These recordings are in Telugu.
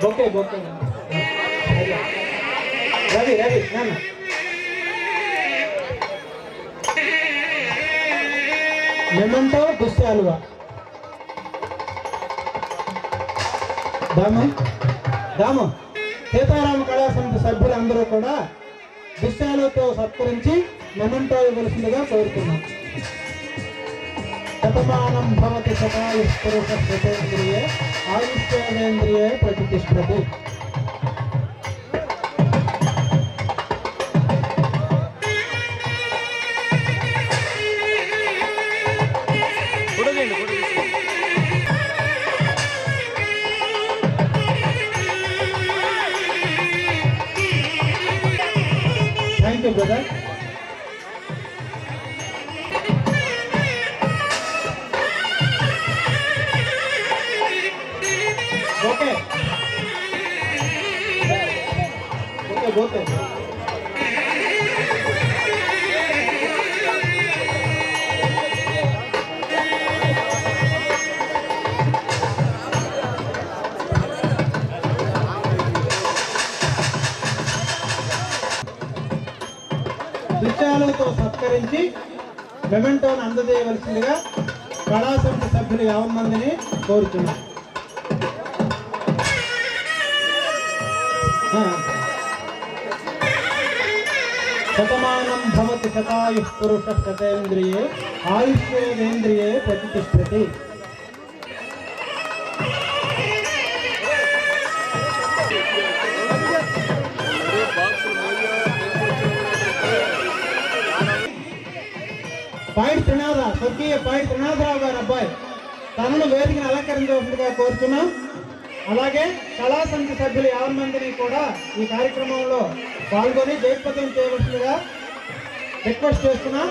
బొకే బొకే రవి రవి నాన్న మెమంటో దుశ్శాలువ దాము దాము సీతారామ కళా సమితి సభ్యులందరూ కూడా దుశ్శాలతో సత్కరించి మెమంటో ఇవ్వవలసిందిగా కోరుతున్నాం. శతమానం భవతి శతాయుః పురుషః శతేంద్రియే ఆయుష్యేంద్రియే ప్రతిష్ఠతి. Thank you brother. Okay okay okay దుశ్శాలతో సత్కరించి మెమెంటోను అందజేయవలసిందిగా కళా సమితి సభ్యులు 50 మందిని కోరుతున్నాం. శతమానం భవతి శతాయుః పురుషః శతేంద్రియే ఆయుష్యేంద్రియే ప్రతిష్ఠతి. పాయింట్ త్రినాథ స్వర్గీయ పాయింట్ త్రినాథరావు గారు అబ్బాయి తనను వేదికను అలంకరించవలసిందిగా కోరుతున్నాం. అలాగే కళా సమితి సభ్యులు 50 మందిని కూడా ఈ కార్యక్రమంలో పాల్గొని జయప్రదం చేయవలసిందిగా రిక్వెస్ట్ చేస్తున్నాం.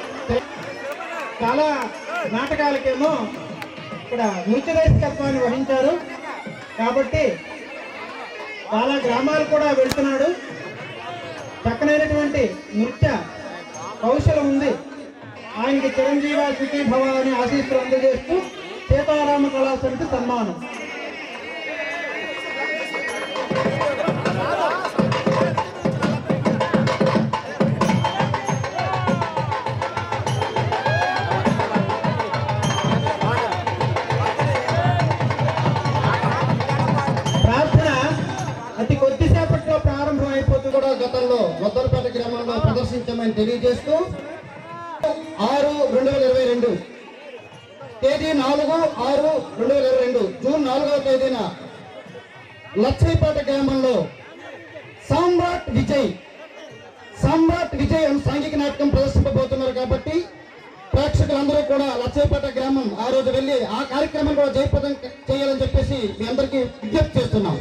చాలా నాటకాలకేమో ఇక్కడ నృత్య దర్శకత్వాన్ని వహించారు కాబట్టి చాలా గ్రామాలు కూడా వెళ్తున్నాడు. చక్కనైనటువంటి నృత్య కౌశలం ఉంది. ఆయనకి చిరంజీవ సుఖీ భవ అని ఆశీస్సులు అందజేస్తూ సీతారామ కళా సమితి సన్మానం. ప్రార్థన అతి కొద్దిసేపట్లో ప్రారంభం అయిపోతూ కూడా గతంలో మొదలపేట గ్రామంలో ప్రదర్శించమని తెలియజేస్తూ 6/2022 తేదీ 4/6/2022 జూన్ 4వ తేదీన లక్ష్మీపేట గ్రామంలో సామ్రాట్ విజయ్ అని సాంఘిక నాటకం ప్రదర్శింపబోతున్నారు కాబట్టి ప్రేక్షకులందరూ కూడా లక్ష్మీపేట గ్రామం ఆ రోజు వెళ్ళి ఆ కార్యక్రమం కూడా జయప్రదం చేయాలని చెప్పేసి మీ అందరికీ విజ్ఞప్తి చేస్తున్నాం.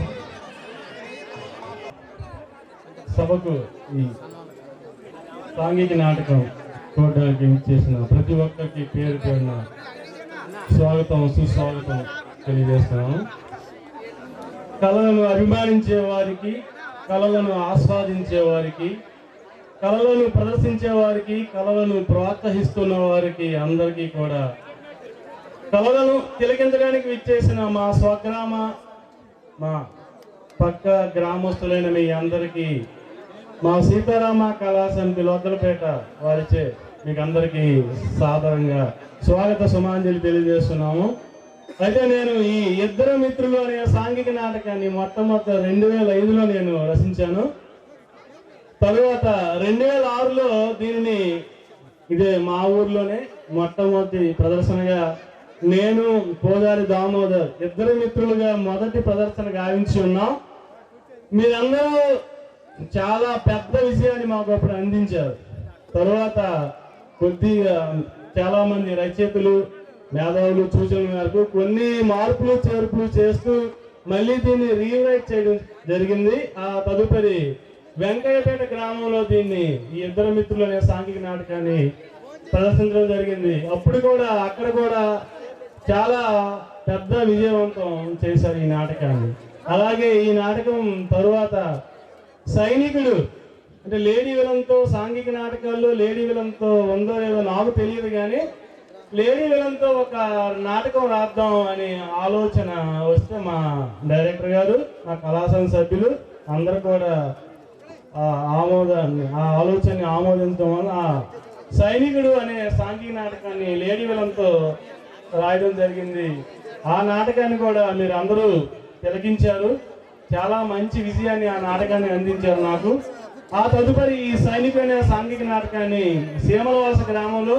సభకు ఈ సాంఘిక నాటకం చూడడానికి చేసిన ప్రతి ఒక్కరికి పేరు పేరున స్వాగతం సుస్వాగతం తెలియజేస్తున్నాము. కళలను అభిమానించే వారికి, కళలను ఆస్వాదించే వారికి, కళలను ప్రదర్శించే వారికి, కళలను ప్రోత్సహిస్తున్న వారికి అందరికీ కూడా కళలను తిలకించడానికి విచ్చేసిన మా స్వగ్రామ మా పక్క గ్రామస్తులైన మీ అందరికీ మా సీతారామ కళా సమితి లోకలపేట వారిచే మీకు అందరికీ సాధారణంగా స్వాగత సుమాంజలి తెలియజేస్తున్నాము. అయితే నేను ఈ ఇద్దరు మిత్రులు అనే సాంఘిక నాటకాన్ని మొట్టమొదటి 2005లో నేను రచించాను. తరువాత 2006లో దీనిని ఇదే మా ఊర్లోనే మొట్టమొదటి ప్రదర్శనగా నేను పోదారి దామోదర్ ఇద్దరు మిత్రులుగా మొదటి ప్రదర్శన గావించి ఉన్నాం. మీరందరూ చాలా పెద్ద విజయాన్ని మాకు అప్పుడు అందించారు. తరువాత కొద్దిగా చాలా మంది రచయితలు మేధావులు సూచనల మేరకు కొన్ని మార్పులు చేర్పులు చేస్తూ మళ్ళీ దీన్ని రీరైట్ చేయడం జరిగింది. ఆ తదుపరి వెంకయ్యపేట గ్రామంలో దీన్ని ఈ ఇద్దరు మిత్రులు అనే సాంఘిక నాటకాన్ని ప్రదర్శించడం జరిగింది. అప్పుడు కూడా అక్కడ కూడా చాలా పెద్ద విజయవంతం చేశారు ఈ నాటకాన్ని. అలాగే ఈ నాటకం తరువాత సైనికుడు అంటే లేడీ విలంతో సాంఘిక నాటకాల్లో లేడీ విలంతో ఉందో లేదో నాకు తెలియదు కానీ లేడీ విలన్తో ఒక నాటకం రాద్దాం అనే ఆలోచన వస్తే మా డైరెక్టర్ గారు, మా కళాశాల సభ్యులు అందరూ కూడా ఆ ఆలోచనని ఆమోదించడం వల్ల ఆ సైనికుడు అనే సాంఘిక నాటకాన్ని లేడీ విలన్తో రాయడం జరిగింది. ఆ నాటకాన్ని కూడా మీరు అందరూ తిలకించారు. చాలా మంచి విజయాన్ని ఆ నాటకాన్ని అందించారు నాకు. ఆ తదుపరి ఈ సైనికుడు అనే సాంఘిక నాటకాన్ని సీమలవలస గ్రామంలో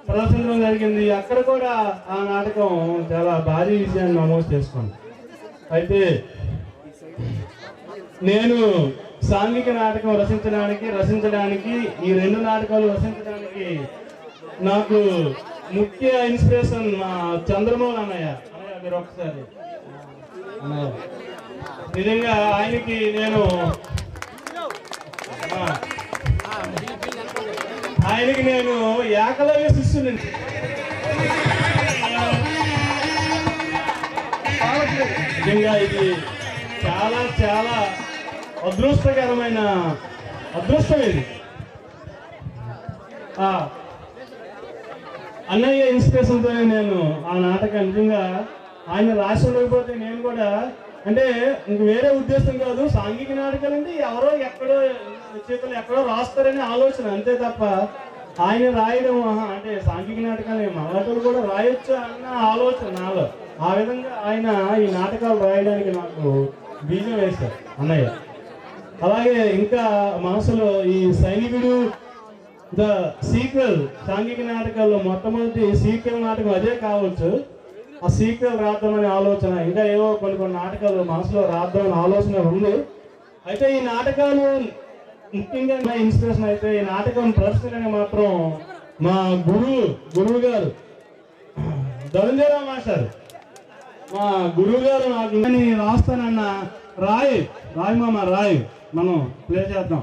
ప్రదర్శించడం జరిగింది. అక్కడ కూడా ఆ నాటకం చాలా భారీ విజయాన్ని నమోదు చేసుకుంది. అయితే నేను సాంఘిక నాటకం రచించడానికి ఈ 2 నాటకాలు రచించడానికి నాకు ముఖ్య ఇన్స్పిరేషన్ మా చంద్రమోహన్ అన్నయ్య. మీరు ఒకసారి అన్నయ్య, నిజంగా ఆయనకి నేను ఏకలవ్య శిష్యుని. నిజంగా ఇది చాలా చాలా అదృష్టకరమైన అదృష్టం ఇది. అన్నయ్య ఇన్స్పిరేషన్తోనే నేను ఆ నాటకాన్ని నిజంగా ఆయన రాసి ఉండకపోతే నేను కూడా, అంటే ఇంక వేరే ఉద్దేశం కాదు, సాంఘిక నాటకాలు అంటే ఎవరో ఎక్కడో చేతులు ఎక్కడో రాస్తారనే ఆలోచన అంతే తప్ప ఆయన రాయడం అంటే సాంఘిక నాటకాలు మరాఠులు కూడా రాయొచ్చు అన్న ఆలోచన నాలో. ఆ విధంగా ఆయన ఈ నాటకాలు రాయడానికి నాకు బీజం వేశారు అన్నయ్య. అలాగే ఇంకా మనసులో ఈ సైనికుడు ద సీక్వెల్ సాంఘిక నాటకాల్లో మొట్టమొదటి సీక్వెల్ నాటకం అదే కావచ్చు. ఆ సీక్వెల్ రాద్దామనే ఆలోచన, ఇంకా ఏవో కొన్ని నాటకాలు మనసులో రాద్దామనే ఆలోచన ఉంది. అయితే ఈ నాటకాలు ముఖ్యంగా నా ఇన్స్పిరేషన్ అయితే ఈ నాటకం ప్రదర్శనగా మాత్రం మా గురువు గారు ధనంజయరావు మాస్టర్, మా గురువు గారు నాకు రాస్తానన్న రాయ్ మామ రాయ్ మనం ప్లే చేద్దాం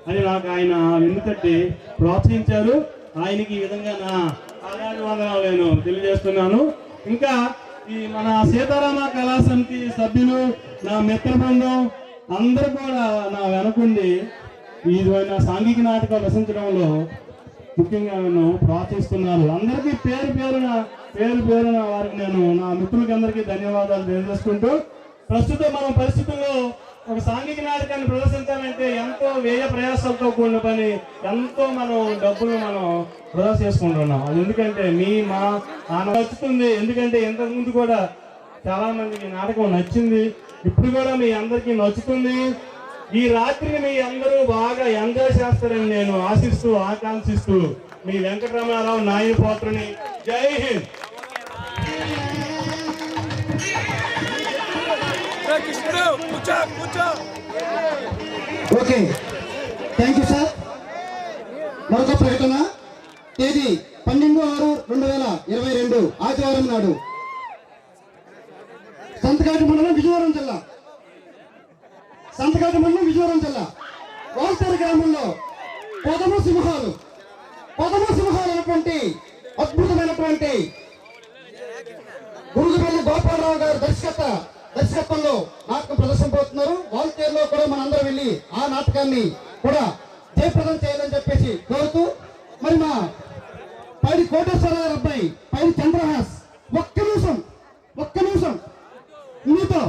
అని నాకు ఆయన వెన్నుతట్టి ప్రోత్సహించారు. ఆయనకి ఈ విధంగా నా ఆదరాభివందనాలు నేను తెలియజేస్తున్నాను. ఇంకా ఈ మన సీతారామ కళా సమితి సభ్యులు, నా మిత్ర బృందం అందరూ కూడా నా వెనకుండి ఈ విధమైన సాంఘిక నాటకాలు రచించడంలో ముఖ్యంగా నన్ను ప్రోత్సహిస్తున్నారు. అందరికీ పేరు పేరున వారికి నేను నా మిత్రులకి అందరికీ ధన్యవాదాలు తెలియజేసుకుంటూ, ప్రస్తుతం మన పరిస్థితుల్లో ఒక సాంఘిక నాటకాన్ని ప్రదర్శించాలంటే ఎంతో వ్యయ ప్రయాసాలతో కూడిన పని, ఎంతో మనం డబ్బులు మనం వృధా చేసుకుంటున్నాం. అది ఎందుకంటే మా నచ్చుతుంది. ఎందుకంటే ఇంతకుముందు కూడా చాలా మందికి నాటకం నచ్చింది, ఇప్పుడు కూడా మీ అందరికీ నచ్చుతుంది. ఈ రాత్రిని మీ అందరూ బాగా ఎంజాయ్ చేస్తారని నేను ఆశిస్తూ ఆకాంక్షిస్తూ మీ వెంకటరమణారావు నాయపోత్రుని. జై Hind. Okay, thank you sir. మరొక ప్రకటన. తేదీ 12/6/2022 ఆదివారం నాడు సంతకాటి మండలం విజయవరం జిల్లా వాల్తేరు గ్రామంలో పొదమ సింహాలు అనేటువంటి అద్భుతమైనటువంటి గురుగుపల్లి గోపాలరావు గారు దర్శకత్వంలో నాటకం ప్రదర్శించబోతున్నారు. వాల్తేరులో కూడా మనందరం వెళ్ళి ఆ నాటకాన్ని కూడా జయప్రదం చేయాలని చెప్పేసి కోరుతూ, మరి మా పైడి కోటేశ్వర గారి అబ్బాయి పైడి చంద్రహాస్ ఒక్క నిమిషం మీతో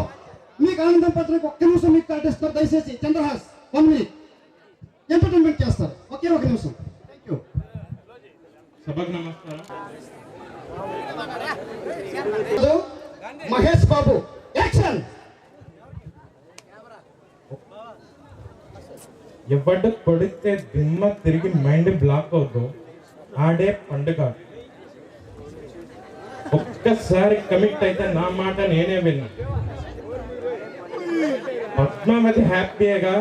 మీకు ఆనందం పత్రిక ఒక్క నిమిషం మీకు కాటేస్తారు. దయచేసి చంద్రహాస్ 1 minute ఎంటర్టైన్మెంట్ చేస్తారు. ఒకే 1 నిమిషం. Thank you. సభకు నమస్కారం. మహేష్ బాబు యాక్షన్. ఎవడు కొడితే దిమ్మ తిరిగి మైండ్ బ్లాక్ అవుతాం ఆడే పండుగ. ఒక్కసారి కమిట్ అయితే నా మాట నేనే విన్నా. పద్మావతి హ్యాపీగా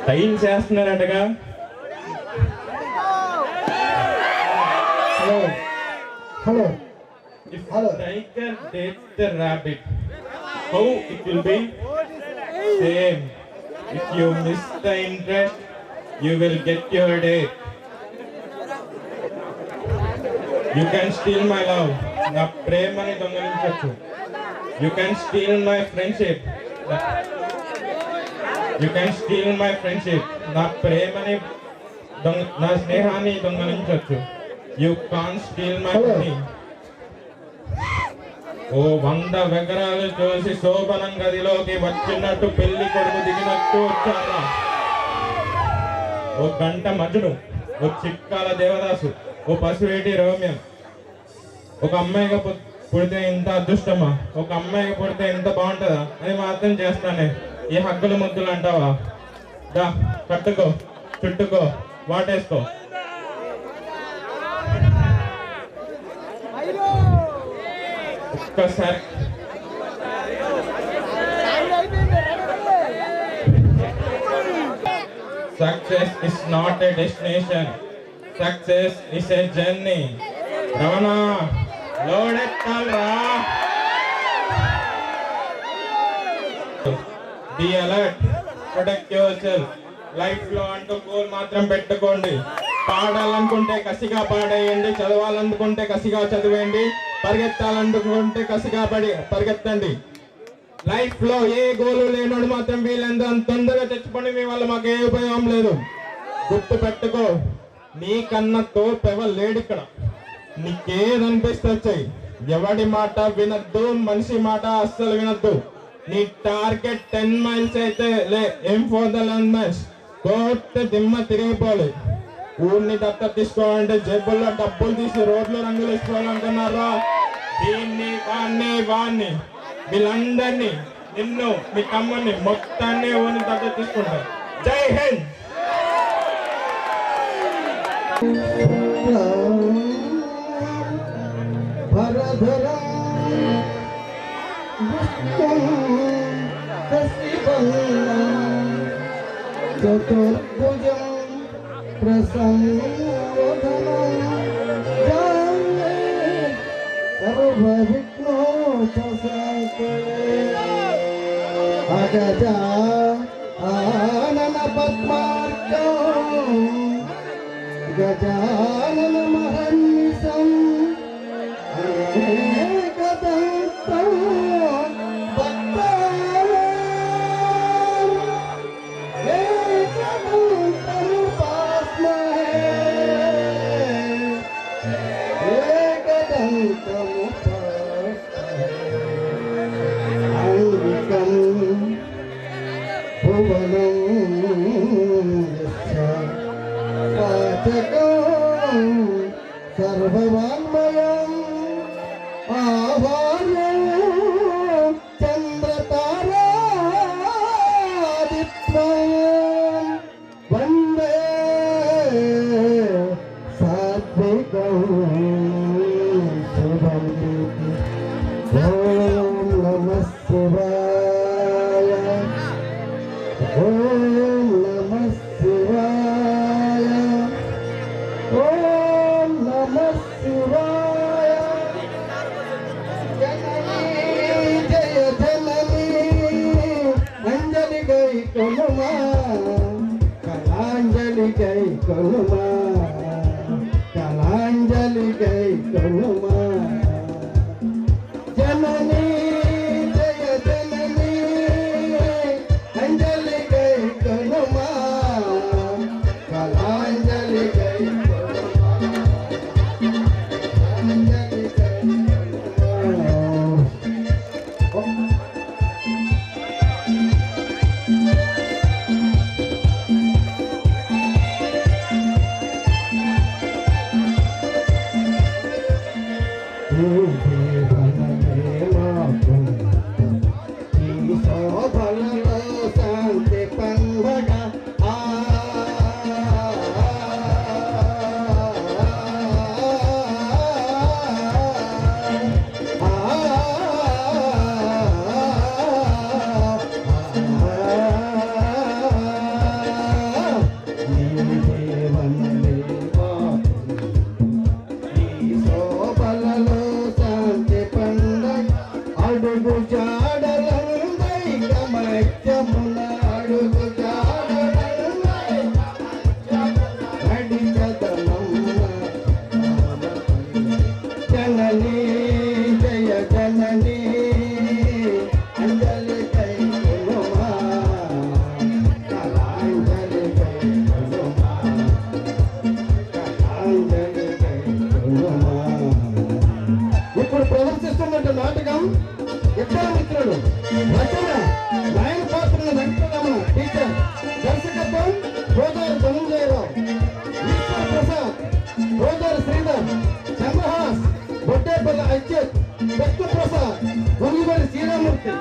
టైం చేస్తున్నారటగా. Hello If tiger dates the rabbit, how it will be? Same. If you miss the interest, you will get your date. You can steal my love. Na premani dongalinchchu. You can steal my friendship. You can steal my friendship. Na premani నా స్నేహాన్ని దొంగలించవచ్చు. You can steal my money. ఓ 100 విగ్రహాలు చూసి శోభనం గదిలోకి వచ్చినట్టు పెళ్లి కొడుకు దిగినట్టు వచ్చారా. ఓ గంట మజుడు, ఓ చిక్కాల దేవదాసు, ఓ పశువేటి రోమ్యం. ఒక అమ్మాయిగా పుడితే ఇంత అదృష్టమా, ఒక అమ్మాయిగా పుడితే ఎంత బాగుంటుందా అని మాత్రం చేస్తానే. ఈ హక్కులు ముద్దులు అంటావా? దా కట్టుకో, చుట్టుకో, వాటేసుకో. ఒక్కసారి success is not a destination, success is a journey. Ramana లోడెత్తాలరా. Be alert, protect yourself. Life లో అంటూ గోల్ మాత్రం పెట్టుకోండి. పాడాలనుకుంటే కసిగా పాడేయండి, చదవాలనుకుంటే కసిగా చదివేయండి, పరిగెత్తాలనుకుంటే కసిగా పరిగెత్తండి. లైఫ్ లో ఏ గోలు లేనోడు మాత్రం వీళ్ళంతా తొందరగా తెచ్చుకోండి. మీ వల్ల మాకు ఏ ఉపయోగం లేదు. గుర్తు పెట్టుకో, నీకన్నా తోపెవరు లేడు ఇక్కడ. నీకేదనిపిస్తే వచ్చాయి. ఎవడి మాట వినద్దు, మనిషి మాట అస్సలు వినద్దు. నీ టార్గెట్ 10 మైల్స్ అయితే ఏం ఫర్ ద 11 మైల్స్. కోర్టు దిమ్మ తిరిగిపోలే. ఊరిని దత్త తీసుకోవాలంటే జేబుల్లో డబ్బులు తీసి రోడ్లో రంగులు వేసుకోవాలనుకున్నారా? దీన్ని వాణ్ణి వీళ్ళందరినీ, నిన్ను, మీ తమ్ముడిని మొత్తాన్ని ఊరిని దత్త తీసుకుంటారు. జై హింద్. చతుర్భుజం ప్రసన్నవదనం సర్వవిఘ్నోపశాంతయే. అగజానన పద్మార్కం గజానన మహర్నిశం ఏకదంతం సర్వవాన్మయం ఆవార్యం చంద్రతారాదిత్యం వందే సాత్వికం శుభం. ఓం నమః శివాయ, ఓం నమః శివాయ, ఓం నమః శివాయ. జననీ జయ జననీ అంజలి గై కొనుమా, కళాంజలి గై కొనుమా, కళాంజలి గై కొనుమా. జననీ జయ జననీ అంజలి గై ఇద్దరు మిత్రులు. రచన నాయన పాత్రల వెంకటరమణ టీచర్. దర్శకత్వం రోజారు ధనంజయరావు. ఈశ్వర్ ప్రసాద్, రోజారు శ్రీధర్, చంద్రహాస్, బొడ్డేపల్లి అచ్యుత్, విష్ణు ప్రసాద్, గొంగిబడి శ్రీరామూర్తి.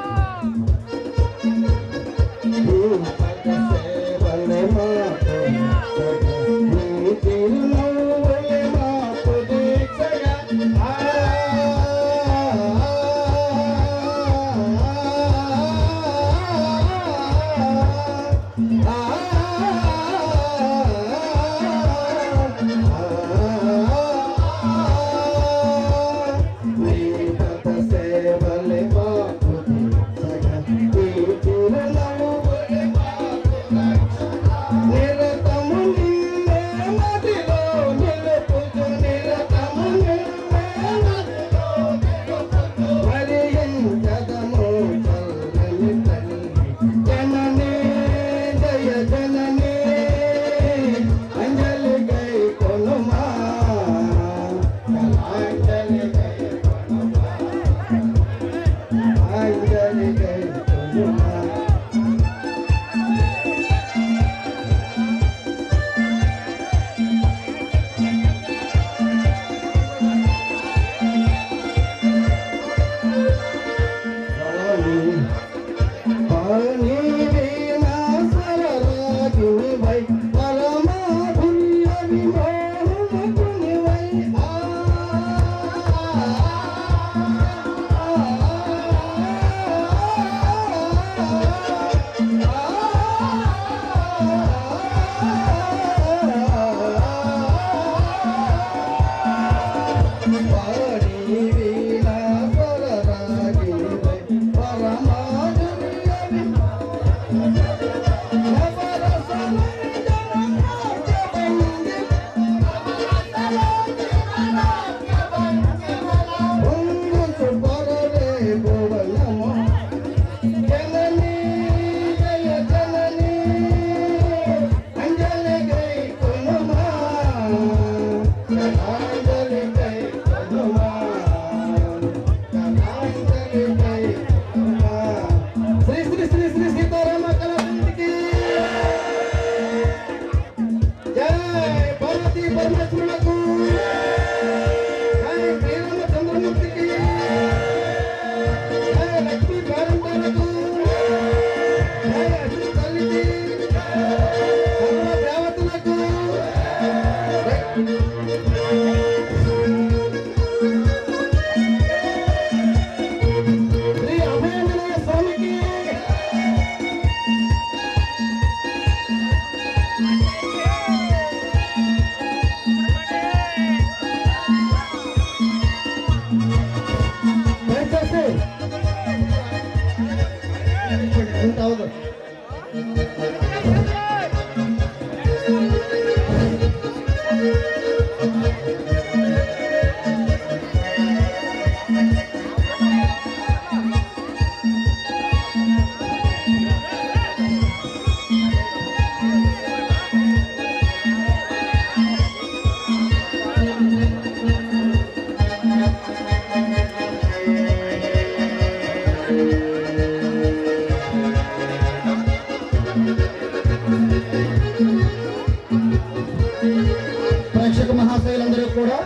మహాశయులందరూ కూడా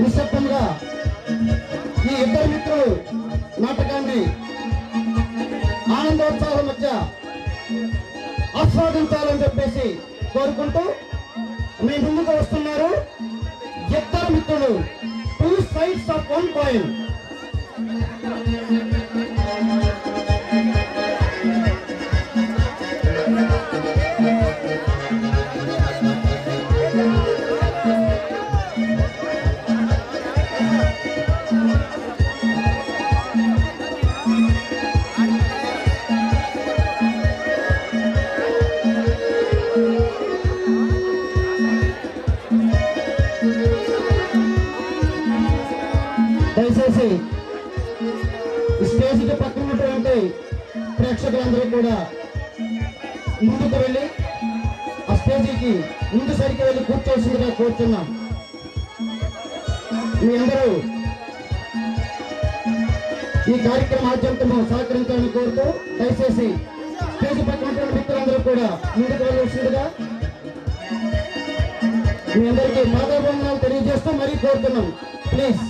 నిశ్శబ్దంగా ఈ ఇద్దరు మిత్రులు నాటకాన్ని ఆనందోత్సాహం మధ్య ఆస్వాదించాలని చెప్పేసి కోరుకుంటూ మీ ముందుకు వస్తున్నారు ఇద్దరు మిత్రులు, two sides of one coin. దయచేసి స్టేజ్కి పక్కన ఉన్నటువంటి ప్రేక్షకులందరూ కూడా ముందుకు వెళ్ళి ఆ స్టేజీకి ముందు సరికి వెళ్ళి కూర్చోవలసిందిగా కోరుతున్నాం. మీ అందరూ ఈ కార్యక్రమ ఆద్యంతము సహకరించాలని కోరుతూ దయచేసి స్టేజ్ పక్కన ఉన్నటువంటి వ్యక్తులందరూ కూడా ముందుకు వెళ్ళవలసిందిగా మీ అందరికీ పాదాభివందనాలు తెలియజేస్తూ మరీ కోరుతున్నాం. ప్లీజ్.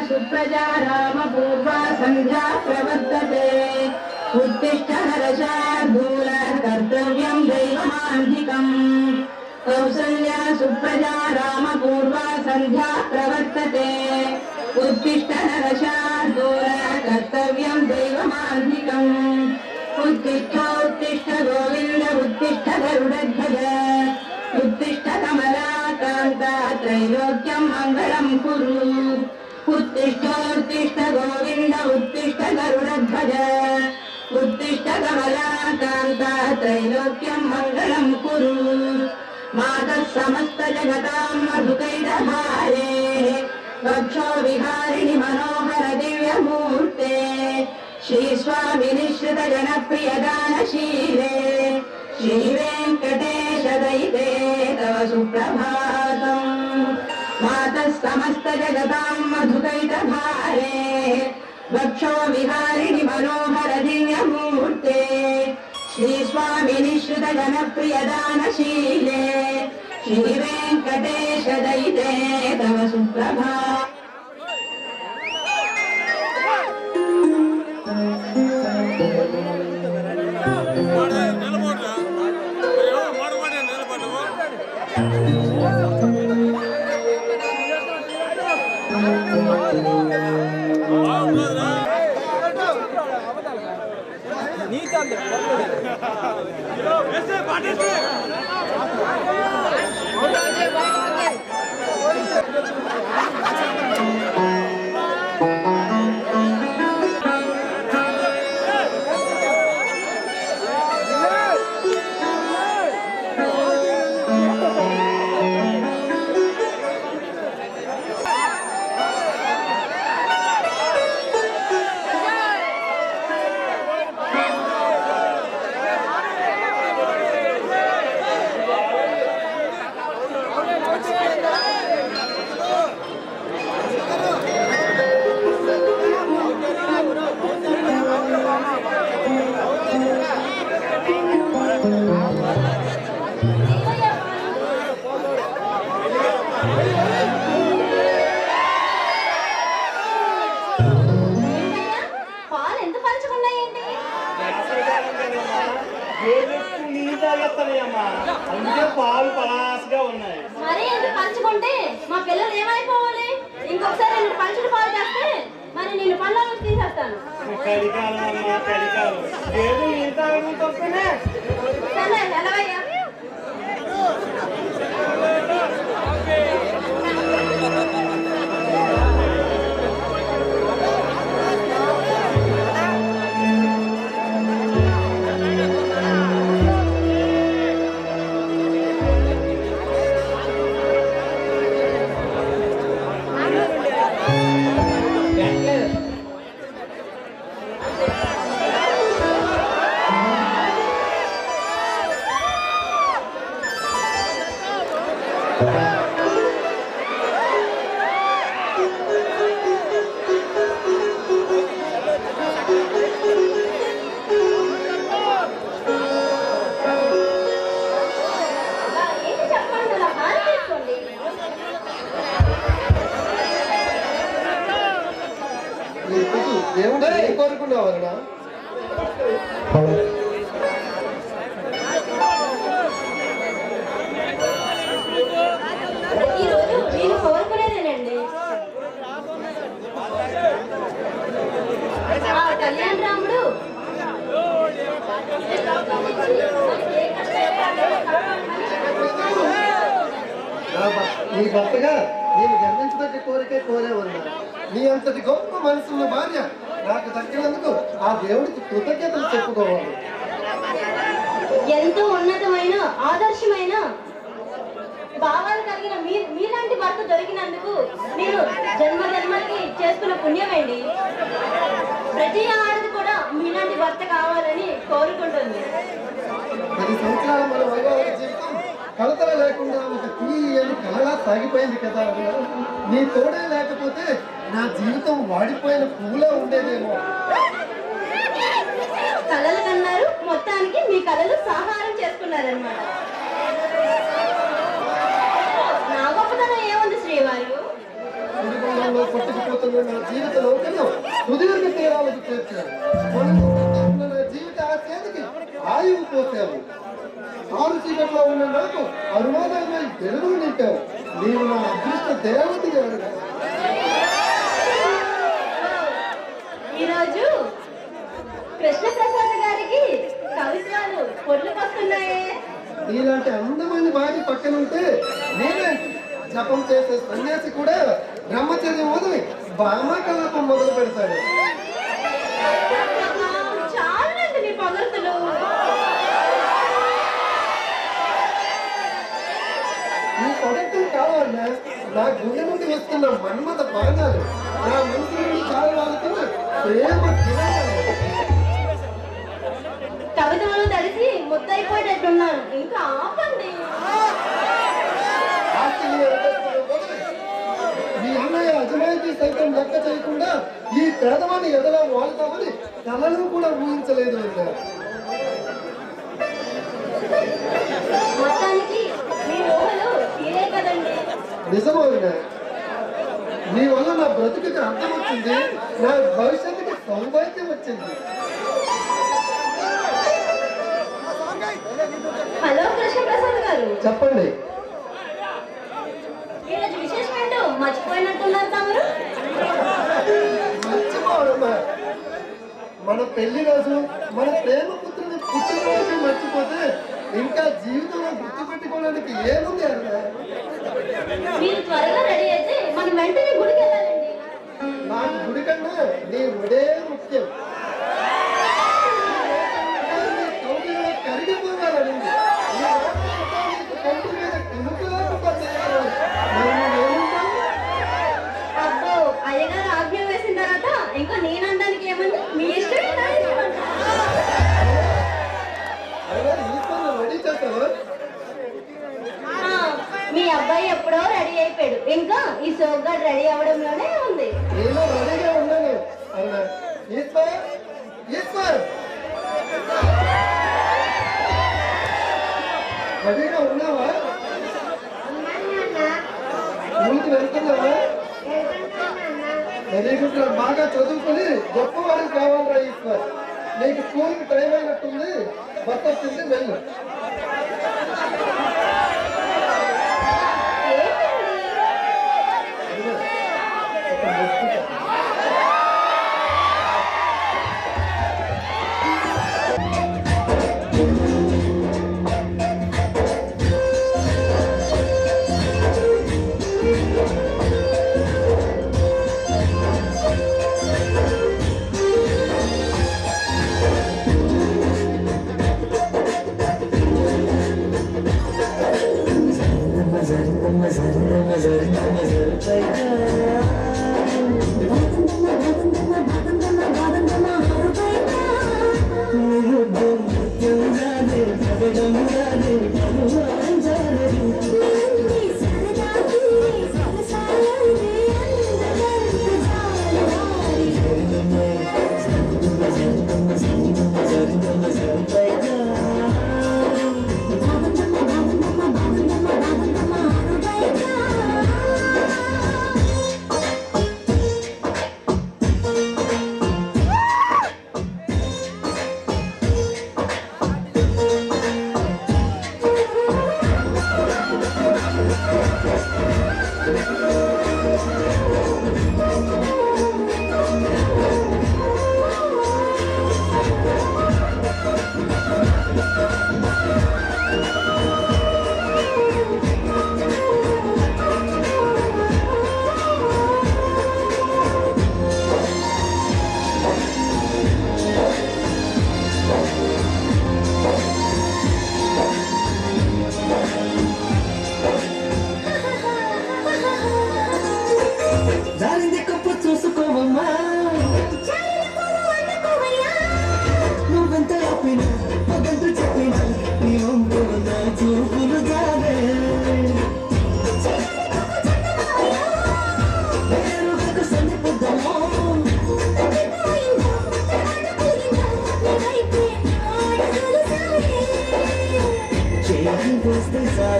सुप्रजा राम पूर्वा संध्या प्रवर्तते उत्तिष्ठ हर्षार्दूल कर्तव्यं दैवमान्धिकम् कौसल्या सुप्रजा राम पूर्वा संध्या प्रवर्तते उत्तिष्ठ हर्षार्दूल कर्तव्यं दैवमान्धिकम् उत्तिष्ठ उत्तिष्ठ गोविन्द उत्तिष्ठ गरुडध्वज उत्तिष्ठ कमलाकान्ता त्रैलोक्यं मङ्गलं कुरु उत्तिष्ठोत्तिष्ठ गोविन्द उत्तिष्ठ गरुडध्वज उत्तिष्ठ कमलाकान्ता त्रैलोक्यं मङ्गलं कुरु मातः समस्त जगतां मधुकैटभारे वक्षो विहारिणि मनोहर दिव्यमूर्ते श्रीस्वामिनिश्रित जनप्रियदानशीले श्रीवेङ्कटेश दयिते तव सुप्रभातम् मातः समस्त जगतां मधुकैटभारे वक्षो विहारिणि मनोहर दिव्यमूर्ते श्रीस्वामिनिश्रित जनप्रियदानशीले श्रीवेङ्कटेश दयिते तव सुप्रभातम् అందుకే పాలు పలాసగా ఉన్నాయి. మరి ఎందుకు పంచుకుంటే మా పిల్లలు ఏమైపోవాలి? ఇంకొకసారి నేను పంచుడు పాలు చేస్తే మరి నేను పళ్ళ నుంచి తీసేస్తాను. కలికాలం అమ్మా, కలికాలం ఏదో ఇంత వస్తేనే సరే ఎలాగయ్యా? దేవుడు ఏం కోరుకున్నావన్నా? ఈరోజు నేను కోరుకునేదేనండి. కళ్యాణ రాముడు నీ భర్తగా నేను గర్వించదగ్గ కోరికే కోరేవన్నా. నీ అంతటి గొప్ప మనసున్న భార్య నాకు దక్కినందుకు ఆ దేవుడికి కృతజ్ఞతలు చెప్పుకోవాలి. ఎంతో ఉన్నతమైన ఆదర్శమైన భావాలు కలిగిన మీలాంటి భర్త దొరికినందుకు మీరు జన్మ జన్మలకి చేసుకున్న పుణ్యమేండి. ప్రతి ఆడది కూడా మీలాంటి భర్త కావాలని కోరుకుంటుంది. 10 సంవత్సరాల మన వైవాహిక జీవితం కలతల లేకుండా ఒక తీయని కలగా సాగిపోయింది కదా. నీ తోడే లేకపోతే నా జీవితం వాడిపోయిన పువ్వులా ఉండేదేమో. కలలు కన్నారు, మొత్తానికి మీ కలలు సాహారం చేసుకున్నారనమాట. నా గొప్పతనం ఏముంది శ్రీవారు? సుడిగుండంలో పట్టుకుపోతున్న నా జీవిత నౌకను సుదీర్ఘ తీరాలకు చేర్చాను. ఉన్న నా జీవిత ఆశయానికి ఆయువు పోసావు. ఆరు చీకట్లో ఉన్న నాకు అరుణోదయమై వెలుగులు నింపావు. నీవు నా అదృష్ట దేవత ఎవరు? ఈరోజు కృష్ణప్రసాద్ గారికి కవిత్వాలు పొర్లుకొస్తున్నాయే. నీలాంటి అందమైన భార్య పక్కన ఉంటే నేనే జపం చేసే సన్యాసి కూడా బ్రహ్మచర్యం వదిలి భామకలాపం మొదలు పెడతాడు. చాలండి మీ పొగడ్తలు. ఈ పొగడ్తలు కావాలన్నా నా గుండె నుండి వస్తున్న మన్మత బాణాలు, నా మనసు నుండి కావాలనుకున్న ప్రేమ కిరణాలు. కవితలు తడిసి ముద్దయిపోయేటట్టున్నాను, ఇంకా ఆపండి. మీ అన్నయ్య అజమాయితీ సైతం లెక్క చేయకుండా ఈ పేదవాన్ని ఎదలా వాళ్తామని కళను కూడా ఊహించలేదు. మొత్తానికి మీ ఊహలు తీరే కదండి. నిజమవునా? నీ వల్ల నా బ్రతుకుకి అర్థం వచ్చింది, నా భవిష్యత్తుకి సౌభాగ్యం వచ్చింది. హలో కృష్ణప్రసాద్ గారు, చెప్పండి. ఈరోజు విశేషం ఏంటో మర్చిపోయినట్టున్నారు తమరు. మర్చిపోవడమా? మన పెళ్లి రోజు, మన ప్రేమ పుత్రుని పుట్టినరోజు మర్చిపోతే ఇంకా జీవితంలో గుర్తుపెట్టుకోవడానికి ఏముంది అన్న? మీరు త్వరగా రెడీ అయితే మనం వెంటనే గుడికి వెళ్ళాలండి. నాకు గుడి కన్నా నీ ఒడే ముఖ్యం. కరిగిపోవాలని కంటి మీద కిముకులేకుండా చేయాలి. అబ్బో, అయ్యగారు ఆజ్ఞ వేసిన తర్వాత ఇంకా నేననడానికి ఏముంది? మీ ఇష్టం. రెడీ చేస్తావా? మీ అబ్బాయి ఎప్పుడో రెడీ అయిపోయాడు, ఇంకా ఈ సోగ్గాడు రెడీ అవడంలోనే ఉంది. నేను రెడీగా ఉన్నాను అన్న. ఈశ్వర్, ఈశ్వర్, రెడీగా ఉన్నావా? స్కూల్కి వెళ్తున్నావా? Very good. బాగా చదువుకొని గొప్పవాడు కావాలరా ఈశ్వర్. నీకు స్కూల్కి టైం అయినట్టుంది, బస్ వస్తుంది, వెళ్ళు.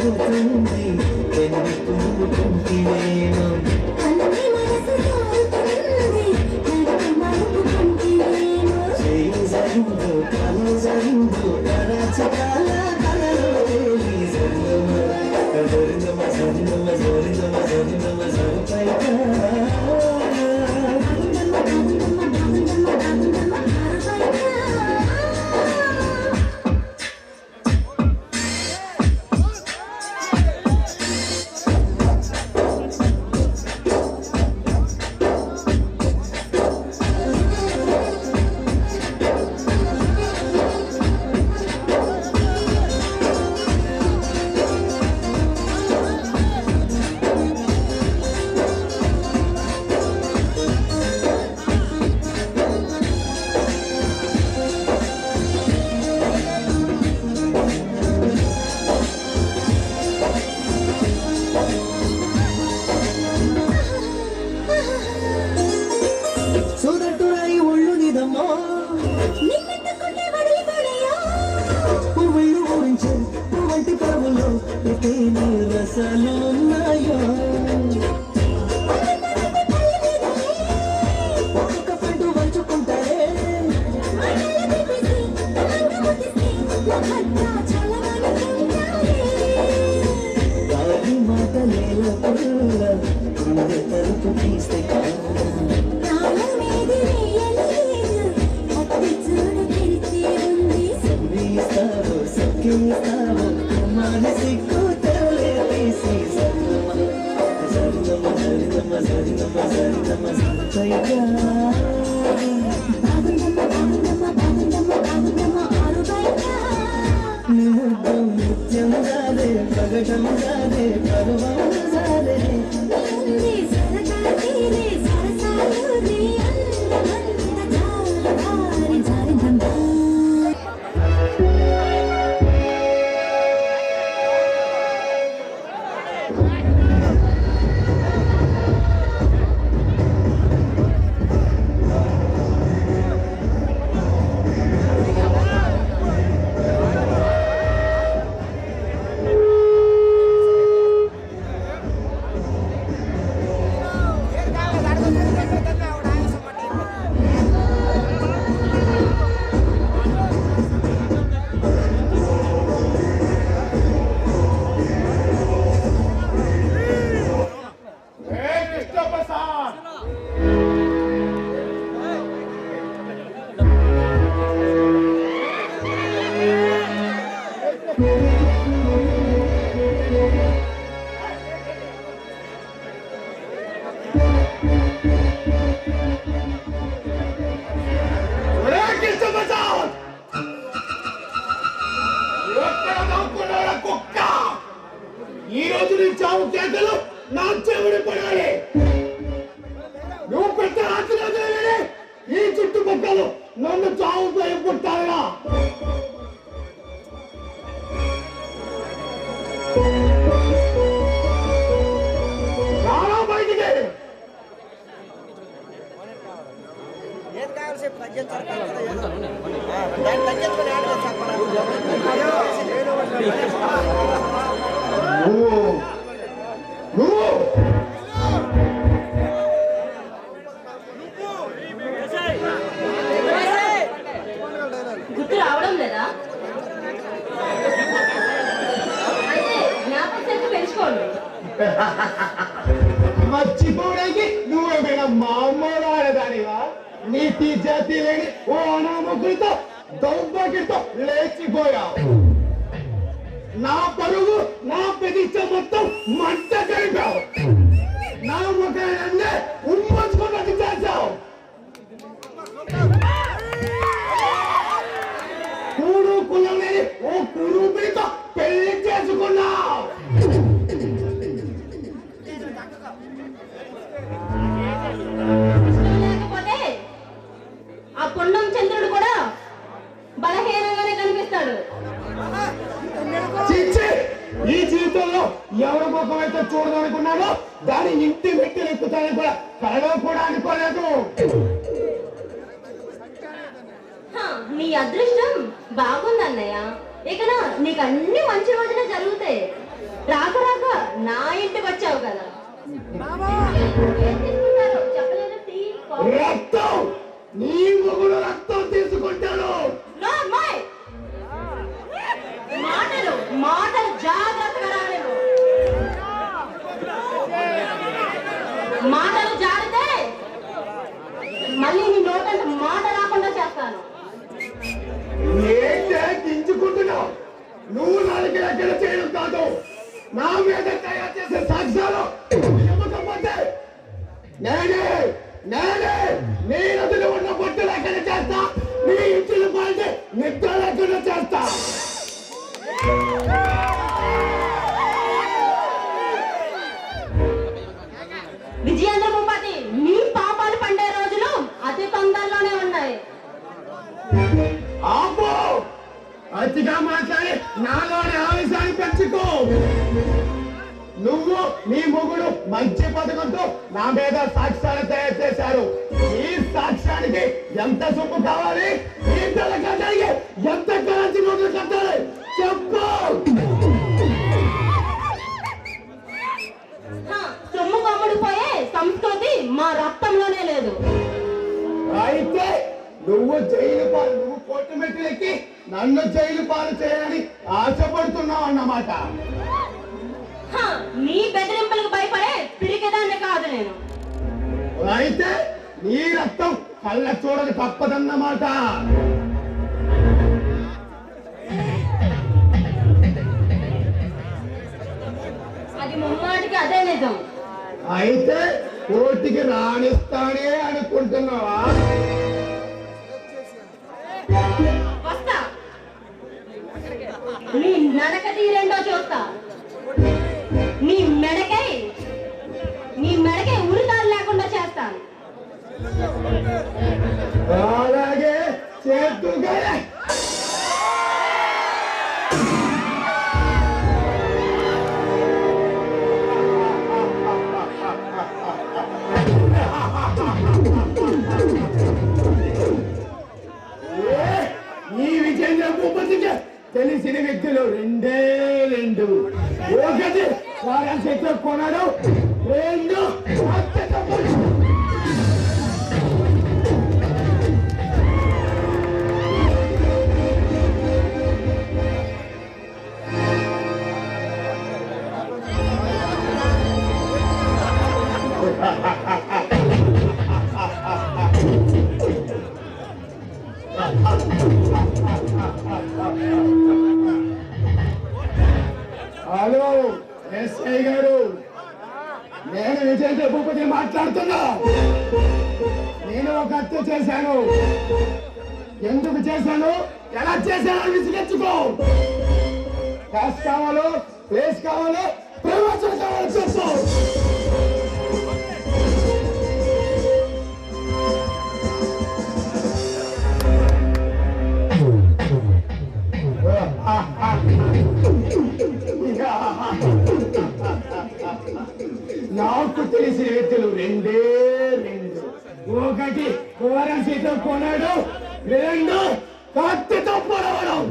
జారుతుంది వెన్ను తుమ్ముకుంటేనేమో చేయి జరిగిందో కను జరిగిందో అరాచకాల కలలో తేలి జరిగమ జరిగమ జరిగమ జరిగమ జరిపైగా సోదట్టురాయి ఒళ్ళు నిదమ్మో పువ్వుళ్ళు ఊరించే పువ్వంటి పరువులో ఎన్ని రసాలు ఉన్నాయో ఒక్కొక్క పండు వంచుకుంటారే గాలి మాట నేల పుల్ల గుండె తలుపు తీస్తే సంబీస్తావో సొక్కిస్తావో మానసిక్కు తెరలే తీసి జరిగమ జరిగమ జరిగమ జరిగమ జరిగమ సంతైగా నిముద్దం నిత్యం జాదే పగటం జాదే పర్వం జాదే ఈ రోజు నీ చావు కేకలు నా చెవుడి పడాలి. నువ్వు పెద్ద రాత్రి ఈ చుట్టుపక్కల నన్ను చావు పుట్టాలిరా. రారా బయటికి. గుర్తు రావడం లేదా? అయితే జ్ఞాపకశక్తి పెంచుకోండి. మర్చిపోవడానికి నువ్వేమైనా మా అమ్మలో ఆడదానివా? నీతి జాతి లేని ఓ అనామకులతో దౌర్భాగ్యంతో లేచిపోయావు. నా పరుగు నా ప్రతిష్ట మొత్తం మంట కలిపావు. నా ముఖాన్ని ఉన్మోచుకున్నట్టు చేశావు. కూడు కులం లేని ఓ కురూపితో పెళ్లి చేసుకున్నావు. లేకపోతే ఆ పొన్నం చంద్రుడు కూడా బలహీనంగానే కనిపిస్తాడు. ఈ జీవితంలో ఎవరి ముఖం అయితే చూడదనుకున్నానో దాని ఇంటి మెట్టి ఎక్కుతానని కూడా కలలో కూడా అనుకోలేదు. నీ అదృష్టం బాగుంది అన్నయ్య. ఇక నీకు అన్ని మంచి రోజులే జరుగుతాయి. రాక రాక నా ఇంటికి వచ్చావు కదా. ఏం తీసుకుంటారు? చెప్పలేదు. Tea, coffee? రక్తం, నీ మొగుడు రక్తం తీసుకుంటాడు. మాటలు మాటలు జాగ్రత్తగా రాలేవు. మాటలు జారితే మళ్ళీ నీ నోటంటే మాట రాకుండా చేస్తాను. ఏంటే గింజుకుంటున్నావు? నువ్వు నాలుగు ఎక్కడ చేయడం కాదు, నా మీద తయారు చేసే సాక్ష్యాలు ఇవ్వకపోతే నీ నదులు ఉన్న బొట్టు లేకుండా చేస్తా, నీ ఇంటిని పాల్చి నిద్ర లేకుండా చేస్తా. విజయేంద్ర భూపతి, నీ పాపాలు పండే రోజులు అతి తొందరలోనే ఉన్నాయి. ఆపు, అతిగా మాట్లాడి నాలోని ఆవేశాన్ని పెంచుకో. నువ్వు నీ మొగుడు మంచి పథకంతో నా మీద సాక్ష్యాలు తయారు చేశారు. ఈ సాక్ష్యానికి ఎంత సొమ్ము కావాలి? ఈ పిల్ల కట్టాలి ఎంత కరెన్సీ నోట్లు కట్టాలి చెప్పు. సొమ్ము కమ్ముడిపోయే సంస్కృతి మా రక్తంలోనే లేదు. అయితే నువ్వు జైలు పాలు, నువ్వు కోర్టు మెట్లెక్కి నన్ను జైలు పాలు చేయాలని ఆశపడుతున్నావు అన్నమాట. నీ బెదిరింపులకు భయపడే పిరికిదాన్ని కాదు నేను. అయితే నీ రక్తం కళ్ళ చూడక తప్పదన్నమాట. అది ముమ్మాటికి అదే నిజం. అయితే కోర్టుకి రాణిస్తానే అనుకుంటున్నావా? వస్తా, నీ నడక తీరేండో చూస్తా. నీ మెడకై ఉరితాలు లేకుండా చేస్తాను. అలాగే చేతుగా. ఈ విజేంద్ర భూపతికి తెలిసిన వ్యక్తులు రెండే రెండు. ఒకటి వారం చేతిలో కొన్నాడు, రెండు హలో ఎస్ఐ గారు, నేను విజేంద్ర భూపతి మాట్లాడుతున్నా. నేను ఒక హత్య చేశాను. ఎందుకు చేశాను, ఎలా చేశాను విసిగించుకో. క్యాష్ కావాలో, ప్లేస్ కావాలో, ప్రమోషన్ కావాలో చెప్పు. నాకు తెలిసిన వ్యక్తులు రెండే రెండు. ఒకటి కోరసీతో కొనడు, రెండు కత్తితో పొడవడం.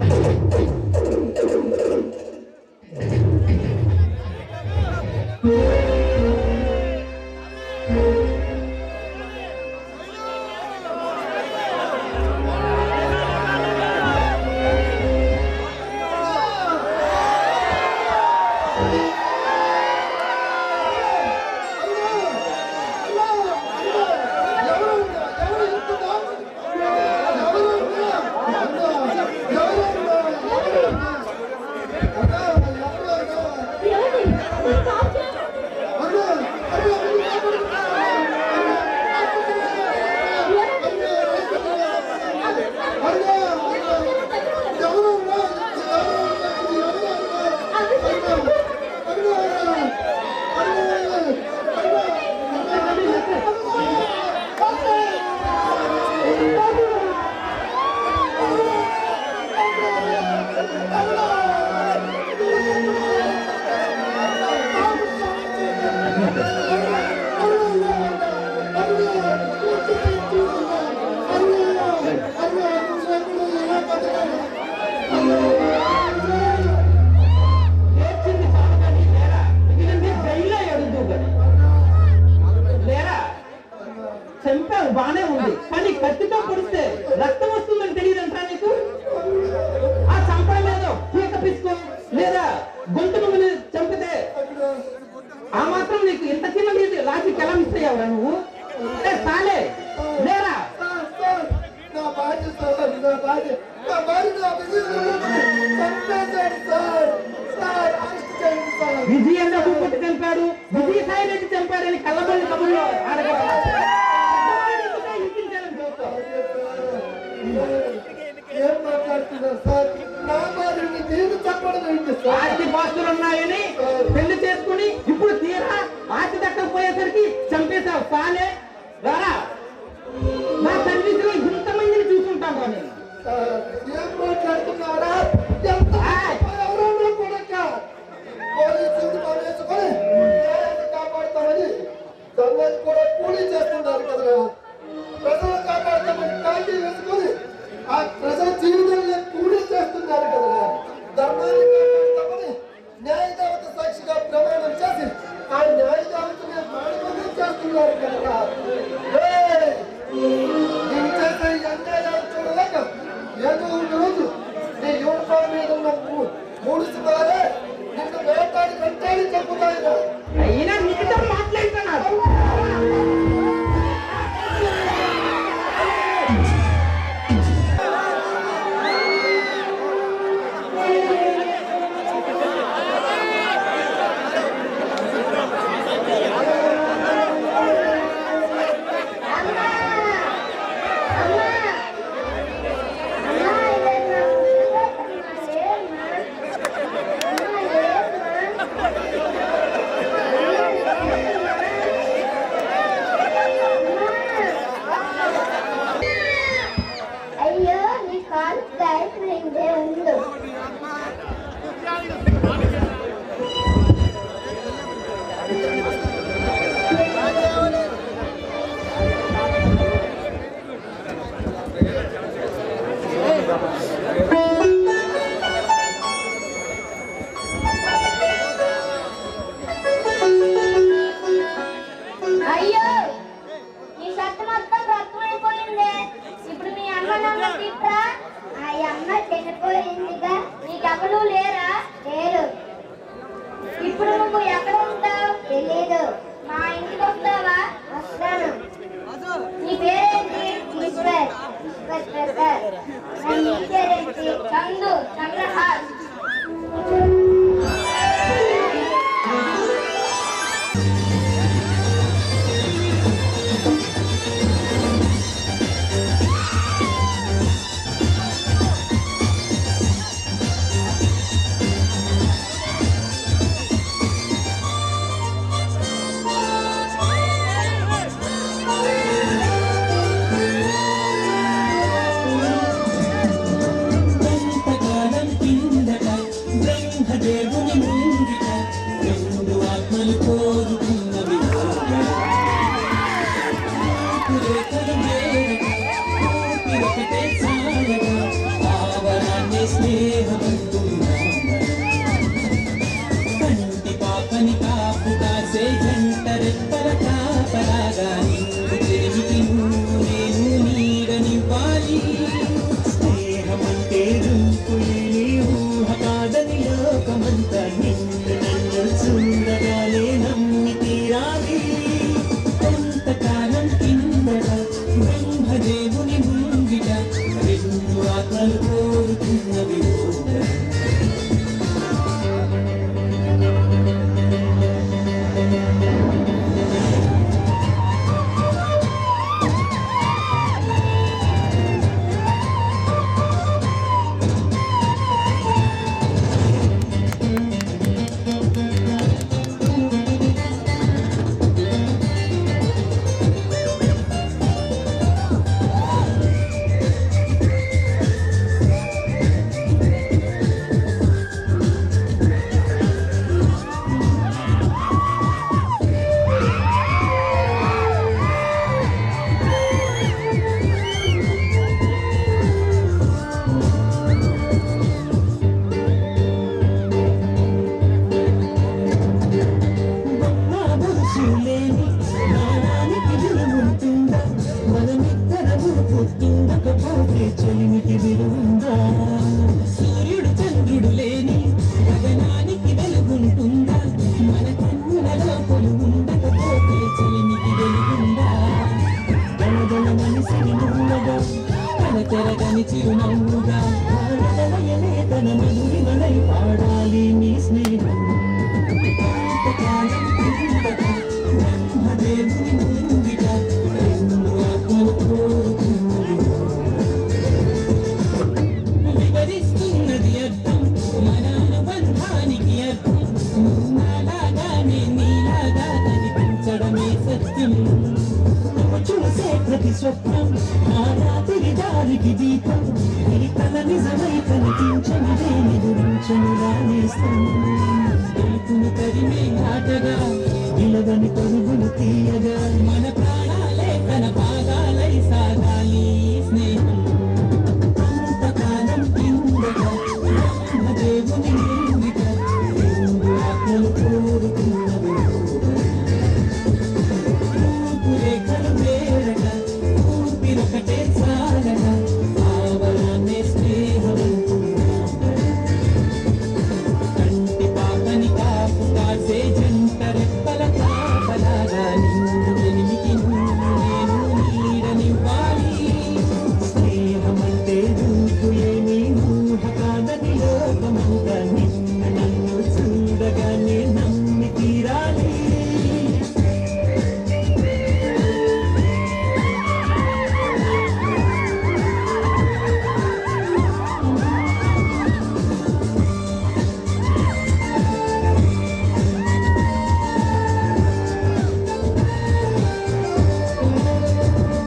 సార్ నా భార్య నా విజయను చంపేశాడు సార్. సార్ అరెస్ట్ చేయండి సార్. విజయంగా భూపతి చంపాడు, విజయ సాయిరెడ్డి చంపాడని కళ్ళబల్లి కబుర్లో ఏం మాట్లాడుతున్నారు సార్? నా భార్యని నేను చెప్పడం ఏంటి సార్? ఆస్తి పాస్తులు ఉన్నాయని పెళ్లి చేసుకుని ఇప్పుడు తీరా ఆస్తి దక్కకపోయేసరికి చంపేశావు. సాలే రారా, నా సర్వీస్ లో ఇంతమందిని చూసుకుంటాను నేను. ఏం మాట్లాడుతున్నారా? ఎంత ఎవరన్నా కూడా పోలీసులు వేసుకొని కాపాడుతామని దొంగలు కూడా కూలీ చేస్తున్నారు కదా. ప్రజలు కాపాడుతామని కాంటీ వేసుకొని ఆ ప్రజల జీవితాన్ని కూలీ చేస్తున్నారు కదా. ధర్మాన్ని కాపాడుతామని న్యాయదేవత సాక్షిగా ప్రమాణం చేసి ఆ న్యాయదేవతని మానవం చేస్తున్నారు కదా. నేను చేసే ఈ అన్యాయాలు చూడలేక ఏదో ఒక రోజు నీ యూనిఫామ్ మీద ఉన్న 3 సిపారే నిన్ను వేటాడి వెంటాడి చెప్పుతాయినా. అయినా నీతో మాట్లాడుతున్నారు. అయ్యో నీ కాలు గాయపడిందే ఉండు. అయ్యో నీ షర్ట్ మొత్తం రక్తమైపోయిందే. ఇప్పుడు మీ అమ్మ నాన్న తిట్టరా? ఆ అమ్మ చనిపోయిందిగా. నీకెవరు లేరా? లేరు. ఇప్పుడు నువ్వు ఎక్కడ ఉంటావు? తెలీదు. మా ఇంటికి వస్తావా? వస్తాను. నీ పేరేంటి? ఈశ్వర్. ఈశ్వర్ ప్రసాద్. నీ పేరేంటి? చందు. చంద్రహాస్. కొంతకాలం కిందట బ్రహ్మదేవుని ముంగిట 2 ఆత్మలు కోరుకున్నవి. రేఖలు వేరట, ఊపిరొకటే చాలట, ఆవరాన్ని స్నేహమంటున్నాము. కంటి పాపని కాపు కాసే జంట రెప్పల కాపలాగా నిన్ను చెరిమికి నేను నీడనివ్వాలి. స్నేహమంటే రుంపులేని ఊహ కాదని లోకమంతా నిన్ను నన్ను చూడగానే నమ్మి తీరాలి. కొంతకాలం కిందట బ్రహ్మదేవుని ముంగిట 2 ఆత్మలు కోరుకున్నవి. సూర్యుడు చంద్రుడు లేని గగనానికి వెలుగుంటుందా? మన కన్నులలో కొలువుండకపోతే చెలిమికి వెలుగుందా? గణగణ మనసిని నువ్వగా కలతెరగా చల్లని చిరునవ్వుగా పాడలయనే తన మధురిమలై పాడాలి నీ స్నేహం ఇంతకాలం కిందట బ్రహ్మదేవుని ముంగిట రెండు ఆత్మలు కోరుకున్నది వివరిస్తున్నది అర్థం మన అనుబంధానికి అర్థం నాలాగానే నీలాగా కనిపించడమే సత్యం చూసే ప్రతి స్వప్నం ఆ రాత్రి దారికి దీపం ఈ కల నిజమై కనిపించనిదే నిదురించను రానేస్తాం తెలుపును తరిమే ఆటగా నిలవని పరుగులు తీయగా మన